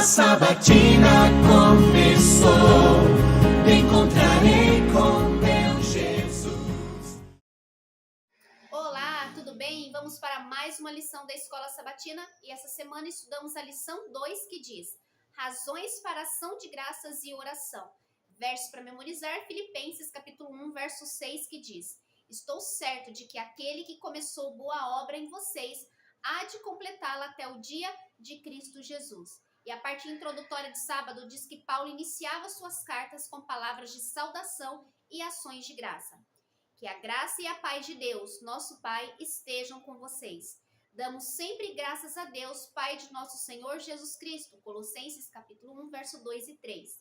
sabatina começou, me encontrarei com meu Jesus. Olá, tudo bem? Vamos para mais uma lição da Escola Sabatina e essa semana estudamos a lição 2 que diz Razões para ação de graças e oração. Verso para memorizar, Filipenses capítulo 1, verso 6 que diz Estou certo de que aquele que começou boa obra em vocês há de completá-la até o dia de Cristo Jesus. E a parte introdutória de sábado diz que Paulo iniciava suas cartas com palavras de saudação e ações de graça. Que a graça e a paz de Deus, nosso Pai, estejam com vocês. Damos sempre graças a Deus, Pai de nosso Senhor Jesus Cristo. Colossenses capítulo 1, verso 2 e 3.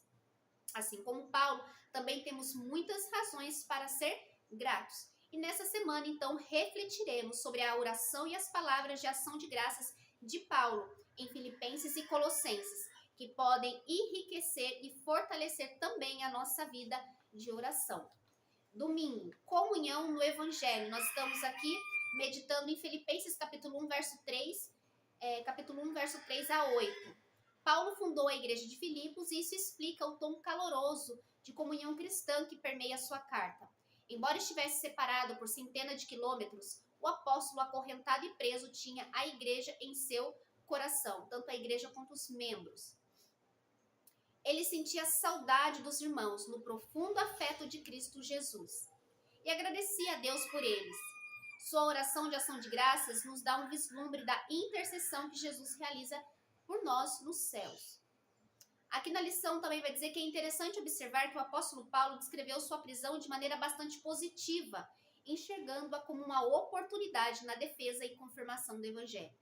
Assim como Paulo, também temos muitas razões para ser gratos. E nessa semana, então, refletiremos sobre a oração e as palavras de ação de graças de Paulo em Filipenses e Colossenses, que podem enriquecer e fortalecer também a nossa vida de oração. Domingo, comunhão no Evangelho. Nós estamos aqui meditando em Filipenses capítulo 1, verso 3, capítulo 1, verso 3 a 8. Paulo fundou a igreja de Filipos e isso explica o tom caloroso de comunhão cristã que permeia a sua carta. Embora estivesse separado por centenas de quilômetros, o apóstolo acorrentado e preso tinha a igreja em seu coração, tanto a igreja quanto os membros. Ele sentia saudade dos irmãos no profundo afeto de Cristo Jesus e agradecia a Deus por eles. Sua oração de ação de graças nos dá um vislumbre da intercessão que Jesus realiza por nós nos céus. Aqui na lição também vai dizer que é interessante observar que o apóstolo Paulo descreveu sua prisão de maneira bastante positiva, enxergando-a como uma oportunidade na defesa e confirmação do evangelho.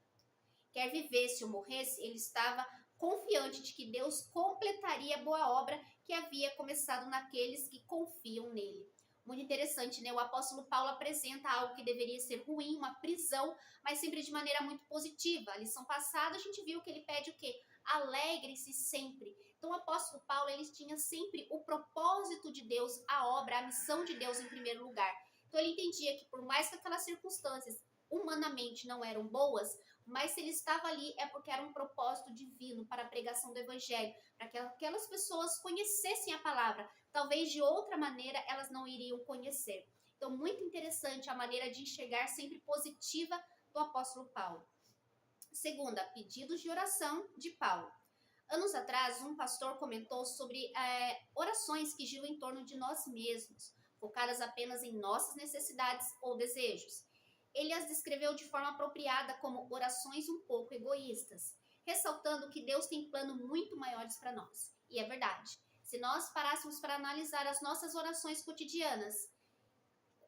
Quer vivesse ou morresse, ele estava confiante de que Deus completaria a boa obra que havia começado naqueles que confiam nele. Muito interessante, né? O apóstolo Paulo apresenta algo que deveria ser ruim, uma prisão, mas sempre de maneira muito positiva. A lição passada a gente viu que ele pede o quê? Alegre-se sempre. Então o apóstolo Paulo, ele tinha sempre o propósito de Deus, a obra, a missão de Deus em primeiro lugar. Então ele entendia que por mais que aquelas circunstâncias humanamente não eram boas, mas se ele estava ali é porque era um propósito divino para a pregação do evangelho, para que aquelas pessoas conhecessem a palavra. Talvez de outra maneira elas não iriam conhecer. Então, muito interessante a maneira de enxergar sempre positiva do apóstolo Paulo. Segunda, pedidos de oração de Paulo. Anos atrás, um pastor comentou sobre orações que giram em torno de nós mesmos, focadas apenas em nossas necessidades ou desejos. Ele as descreveu de forma apropriada como orações um pouco egoístas, ressaltando que Deus tem planos muito maiores para nós. E é verdade. Se nós parássemos para analisar as nossas orações cotidianas,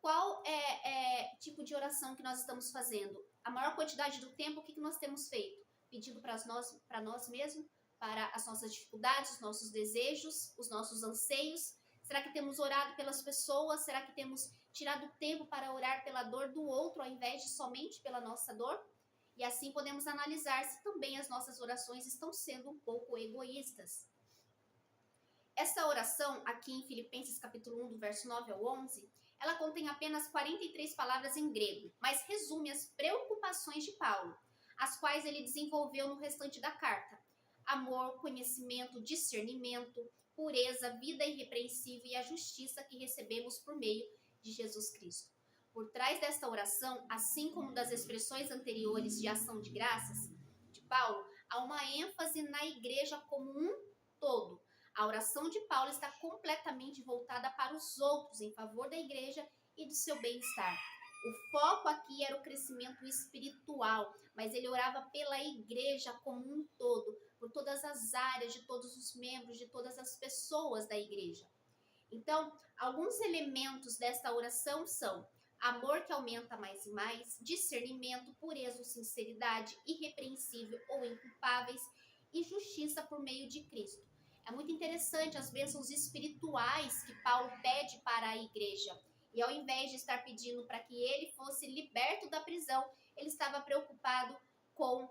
qual é tipo de oração que nós estamos fazendo? A maior quantidade do tempo, o que nós temos feito? Pedido para nós mesmos, para as nossas dificuldades, os nossos desejos, os nossos anseios? Será que temos orado pelas pessoas? Será que temos tirado tempo para orar pela dor do outro, ao invés de somente pela nossa dor? E assim podemos analisar se também as nossas orações estão sendo um pouco egoístas. Essa oração, aqui em Filipenses capítulo 1, do verso 9 ao 11, ela contém apenas 43 palavras em grego, mas resume as preocupações de Paulo, as quais ele desenvolveu no restante da carta. Amor, conhecimento, discernimento, pureza, vida irrepreensível e a justiça que recebemos por meio de Jesus Cristo. Por trás desta oração, assim como das expressões anteriores de ação de graças de Paulo, há uma ênfase na igreja como um todo. A oração de Paulo está completamente voltada para os outros, em favor da igreja e do seu bem-estar. O foco aqui era o crescimento espiritual, mas ele orava pela igreja como um todo, por todas as áreas, de todos os membros, de todas as pessoas da igreja. Então, alguns elementos desta oração são amor que aumenta mais e mais, discernimento, pureza ou sinceridade, irrepreensível ou inculpáveis e justiça por meio de Cristo. É muito interessante as bênçãos espirituais que Paulo pede para a igreja. E ao invés de estar pedindo para que ele fosse liberto da prisão, ele estava preocupado com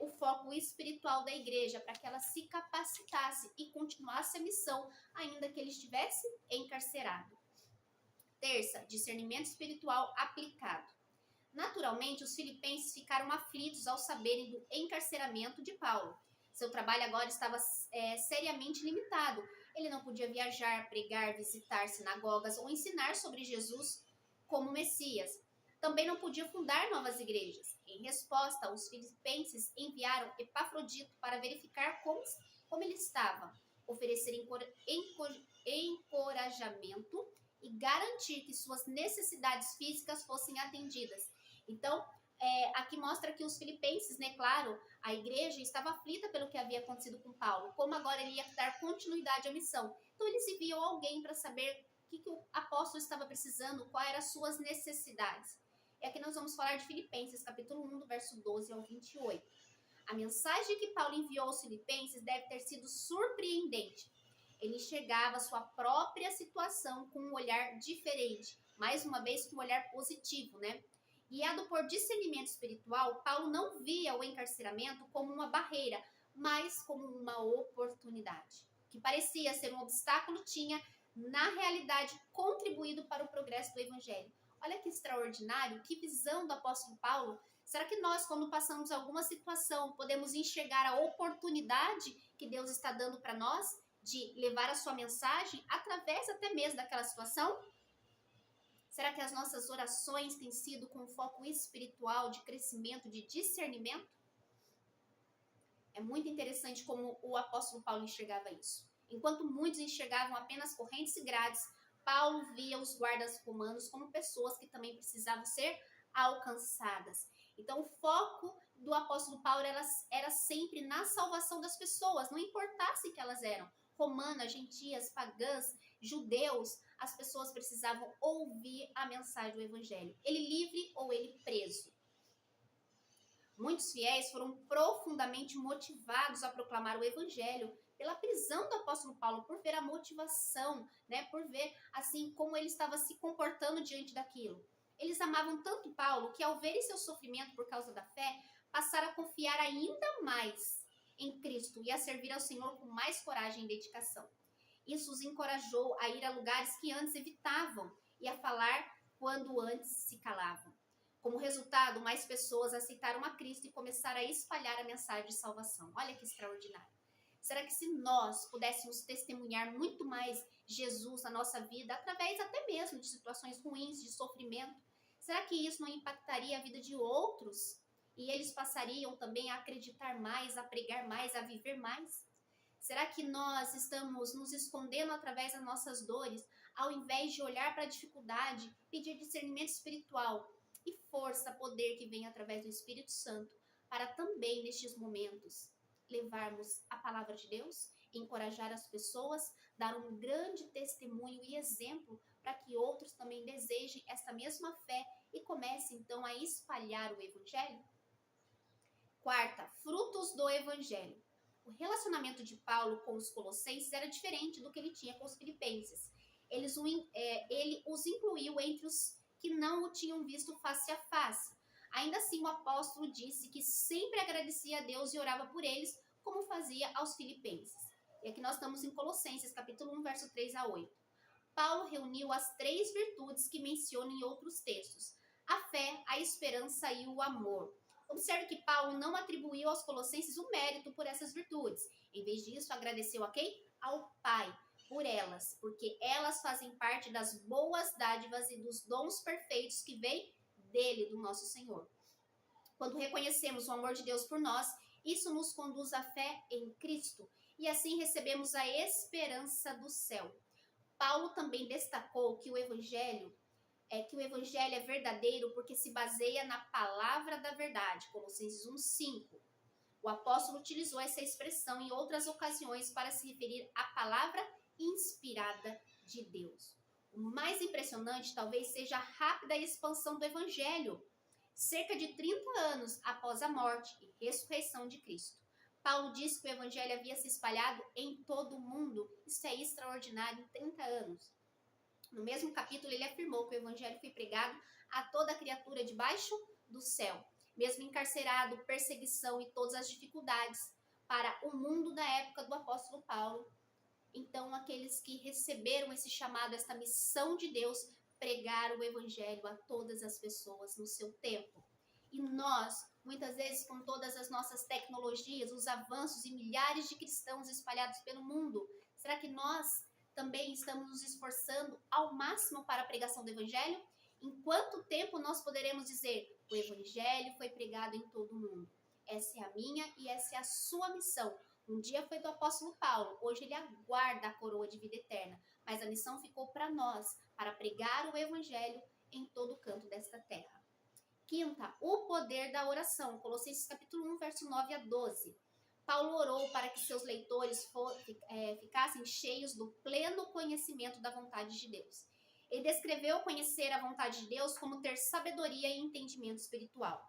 o foco espiritual da igreja, para que ela se capacitasse e continuasse a missão, ainda que ele estivesse encarcerado. Terça, discernimento espiritual aplicado. Naturalmente, os filipenses ficaram aflitos ao saberem do encarceramento de Paulo. Seu trabalho agora estava seriamente limitado. Ele não podia viajar, pregar, visitar sinagogas ou ensinar sobre Jesus como Messias. Também não podia fundar novas igrejas. Em resposta, os filipenses enviaram Epafrodito para verificar como ele estava, oferecer encorajamento e garantir que suas necessidades físicas fossem atendidas. Então, aqui mostra que os filipenses, né, claro, a igreja estava aflita pelo que havia acontecido com Paulo, como agora ele ia dar continuidade à missão. Então, eles enviam alguém para saber o que o apóstolo estava precisando, quais eram as suas necessidades. E aqui nós vamos falar de Filipenses, capítulo 1, do verso 12 ao 28. A mensagem que Paulo enviou aos filipenses deve ter sido surpreendente. Ele enxergava sua própria situação com um olhar diferente, mais uma vez com um olhar positivo, né? Guiado por discernimento espiritual, Paulo não via o encarceramento como uma barreira, mas como uma oportunidade. O que parecia ser um obstáculo tinha, na realidade, contribuído para o progresso do evangelho. Olha que extraordinário, que visão do apóstolo Paulo. Será que nós, quando passamos alguma situação, podemos enxergar a oportunidade que Deus está dando para nós de levar a sua mensagem através até mesmo daquela situação? Será que as nossas orações têm sido com foco espiritual, de crescimento, de discernimento? É muito interessante como o apóstolo Paulo enxergava isso. Enquanto muitos enxergavam apenas correntes e grades, Paulo via os guardas romanos como pessoas que também precisavam ser alcançadas. Então, o foco do apóstolo Paulo era sempre na salvação das pessoas, não importasse que elas eram romanas, gentias, pagãs, judeus, as pessoas precisavam ouvir a mensagem do evangelho, ele livre ou ele preso. Muitos fiéis foram profundamente motivados a proclamar o evangelho pela prisão do apóstolo Paulo, por ver a motivação, né, por ver assim como ele estava se comportando diante daquilo. Eles amavam tanto Paulo que, ao verem seu sofrimento por causa da fé, passaram a confiar ainda mais em Cristo e a servir ao Senhor com mais coragem e dedicação. Isso os encorajou a ir a lugares que antes evitavam e a falar quando antes se calavam. Como resultado, mais pessoas aceitaram a Cristo e começaram a espalhar a mensagem de salvação. Olha que extraordinário. Será que se nós pudéssemos testemunhar muito mais Jesus na nossa vida, através até mesmo de situações ruins, de sofrimento, será que isso não impactaria a vida de outros? E eles passariam também a acreditar mais, a pregar mais, a viver mais? Será que nós estamos nos escondendo através das nossas dores, ao invés de olhar para a dificuldade, pedir discernimento espiritual e força, poder que vem através do Espírito Santo, para também nestes momentos levarmos a palavra de Deus, encorajar as pessoas, dar um grande testemunho e exemplo para que outros também desejem esta mesma fé e comecem então a espalhar o evangelho? Quarta, frutos do evangelho. O relacionamento de Paulo com os colossenses era diferente do que ele tinha com os filipenses. Ele os incluiu entre os que não o tinham visto face a face. Ainda assim, o apóstolo disse que sempre agradecia a Deus e orava por eles, como fazia aos filipenses. E aqui nós estamos em Colossenses, capítulo 1, verso 3 a 8. Paulo reuniu as 3 virtudes que menciona em outros textos: a fé, a esperança e o amor. Observe que Paulo não atribuiu aos colossenses o mérito por essas virtudes. Em vez disso, agradeceu a quem? Ao Pai, por elas, porque elas fazem parte das boas dádivas e dos dons perfeitos que vêm dele, do nosso Senhor. Quando reconhecemos o amor de Deus por nós, isso nos conduz à fé em Cristo e assim recebemos a esperança do céu. Paulo também destacou que o evangelho é verdadeiro porque se baseia na palavra da verdade, Colossenses 1:5. O apóstolo utilizou essa expressão em outras ocasiões para se referir à palavra inspirada de Deus. O mais impressionante talvez seja a rápida expansão do evangelho. Cerca de 30 anos após a morte e ressurreição de Cristo, Paulo disse que o evangelho havia se espalhado em todo o mundo. Isso é extraordinário, em 30 anos. No mesmo capítulo, ele afirmou que o evangelho foi pregado a toda criatura debaixo do céu. Mesmo encarcerado, perseguição e todas as dificuldades para o mundo da época do apóstolo Paulo. Então, aqueles que receberam esse chamado, esta missão de Deus, pregaram o evangelho a todas as pessoas no seu tempo. E nós, muitas vezes, com todas as nossas tecnologias, os avanços e milhares de cristãos espalhados pelo mundo, será que nós também estamos nos esforçando ao máximo para a pregação do Evangelho? Em quanto tempo nós poderemos dizer, o Evangelho foi pregado em todo o mundo? Essa é a minha e essa é a sua missão. Um dia foi do apóstolo Paulo, hoje ele aguarda a coroa de vida eterna, mas a missão ficou para nós, para pregar o Evangelho em todo canto desta terra. Quinta, o poder da oração. Colossenses capítulo 1, verso 9 a 12. Paulo orou para que seus leitores ficassem cheios do pleno conhecimento da vontade de Deus. Ele descreveu conhecer a vontade de Deus como ter sabedoria e entendimento espiritual.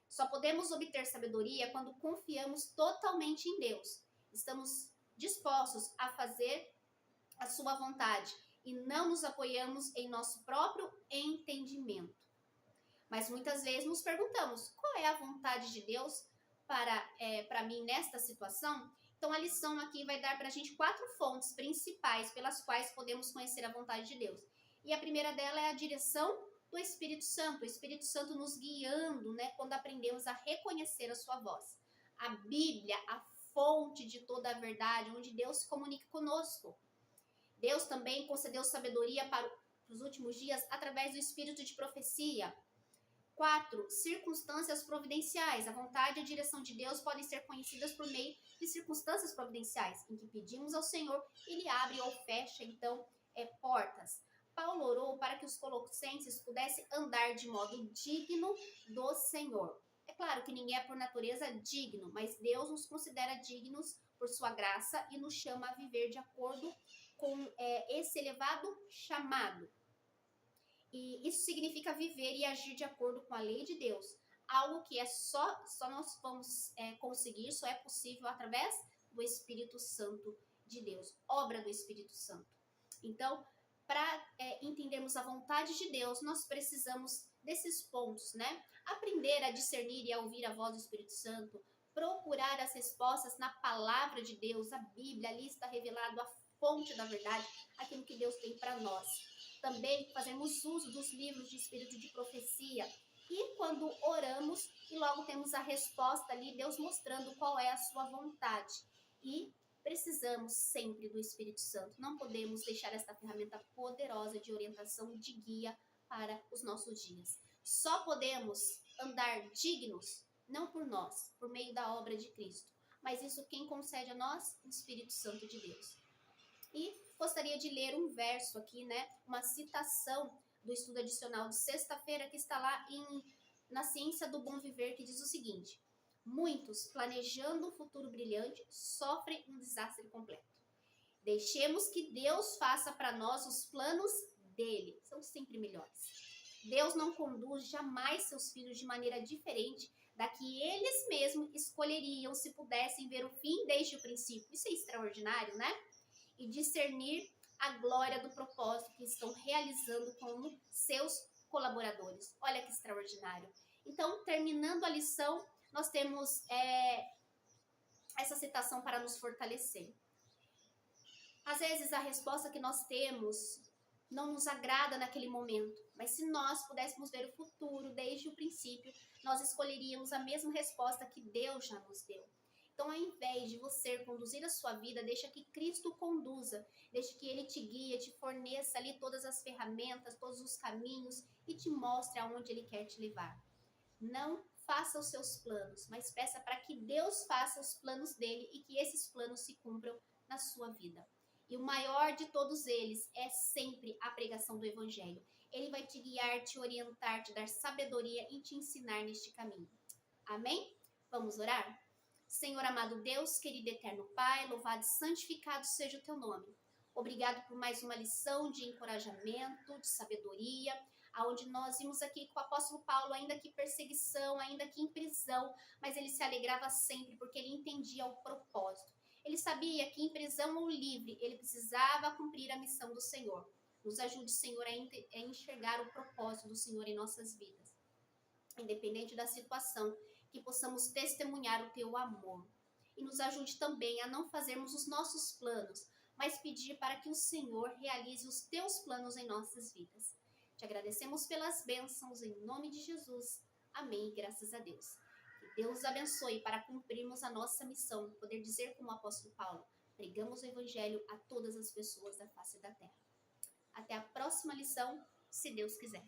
Só podemos obter sabedoria quando confiamos totalmente em Deus. Estamos dispostos a fazer a sua vontade e não nos apoiamos em nosso próprio entendimento. Mas muitas vezes nos perguntamos, qual é a vontade de Deus para mim nesta situação? Então a lição aqui vai dar para a gente 4 fontes principais pelas quais podemos conhecer a vontade de Deus. E a primeira dela é a direção do Espírito Santo, o Espírito Santo nos guiando, né, quando aprendemos a reconhecer a sua voz. A Bíblia, a fonte de toda a verdade, onde Deus se comunica conosco. Deus também concedeu sabedoria para os últimos dias através do Espírito de profecia. 4. Circunstâncias providenciais. A vontade e a direção de Deus podem ser conhecidas por meio de circunstâncias providenciais, em que pedimos ao Senhor, Ele abre ou fecha, então, portas. Paulo orou para que os colossenses pudessem andar de modo digno do Senhor. É claro que ninguém é por natureza digno, mas Deus nos considera dignos por sua graça e nos chama a viver de acordo com esse elevado chamado. E isso significa viver e agir de acordo com a lei de Deus. Algo que só nós vamos conseguir, só é possível através do Espírito Santo de Deus. Obra do Espírito Santo. Então, para entendermos a vontade de Deus, nós precisamos desses pontos, né? Aprender a discernir e a ouvir a voz do Espírito Santo, procurar as respostas na palavra de Deus, a Bíblia, ali está revelado a fonte da verdade, aquilo que Deus tem para nós. Também fazemos uso dos livros de espírito de profecia. E quando oramos e logo temos a resposta ali, Deus mostrando qual é a sua vontade. E precisamos sempre do Espírito Santo. Não podemos deixar esta ferramenta poderosa de orientação, de guia para os nossos dias. Só podemos andar dignos, não por nós, por meio da obra de Cristo. Mas isso quem concede a nós? O Espírito Santo de Deus. E gostaria de ler um verso aqui, né? Uma citação do estudo adicional de sexta-feira que está lá na Ciência do Bom Viver, que diz o seguinte: muitos, planejando um futuro brilhante, sofrem um desastre completo. Deixemos que Deus faça para nós os planos dele. São sempre melhores. Deus não conduz jamais seus filhos de maneira diferente da que eles mesmos escolheriam se pudessem ver o fim desde o princípio. Isso é extraordinário, né? E discernir a glória do propósito que estão realizando como seus colaboradores. Olha que extraordinário. Então, terminando a lição, nós temos essa citação para nos fortalecer. Às vezes, a resposta que nós temos não nos agrada naquele momento, mas se nós pudéssemos ver o futuro desde o princípio, nós escolheríamos a mesma resposta que Deus já nos deu. Então, ao invés de você conduzir a sua vida, deixa que Cristo conduza, deixa que Ele te guie, te forneça ali todas as ferramentas, todos os caminhos e te mostre aonde Ele quer te levar. Não faça os seus planos, mas peça para que Deus faça os planos dele e que esses planos se cumpram na sua vida. E o maior de todos eles é sempre a pregação do Evangelho. Ele vai te guiar, te orientar, te dar sabedoria e te ensinar neste caminho. Amém? Vamos orar? Senhor amado Deus, querido eterno Pai, louvado e santificado seja o teu nome. Obrigado por mais uma lição de encorajamento, de sabedoria, aonde nós vimos aqui com o apóstolo Paulo, ainda que perseguição, ainda que em prisão, mas ele se alegrava sempre porque ele entendia o propósito. Ele sabia que em prisão ou livre, ele precisava cumprir a missão do Senhor. Nos ajude, Senhor, a enxergar o propósito do Senhor em nossas vidas. Independente da situação, que possamos testemunhar o teu amor. E nos ajude também a não fazermos os nossos planos, mas pedir para que o Senhor realize os teus planos em nossas vidas. Te agradecemos pelas bênçãos, em nome de Jesus. Amém, graças a Deus. Que Deus abençoe para cumprirmos a nossa missão, poder dizer como o apóstolo Paulo, pregamos o evangelho a todas as pessoas da face da terra. Até a próxima lição, se Deus quiser.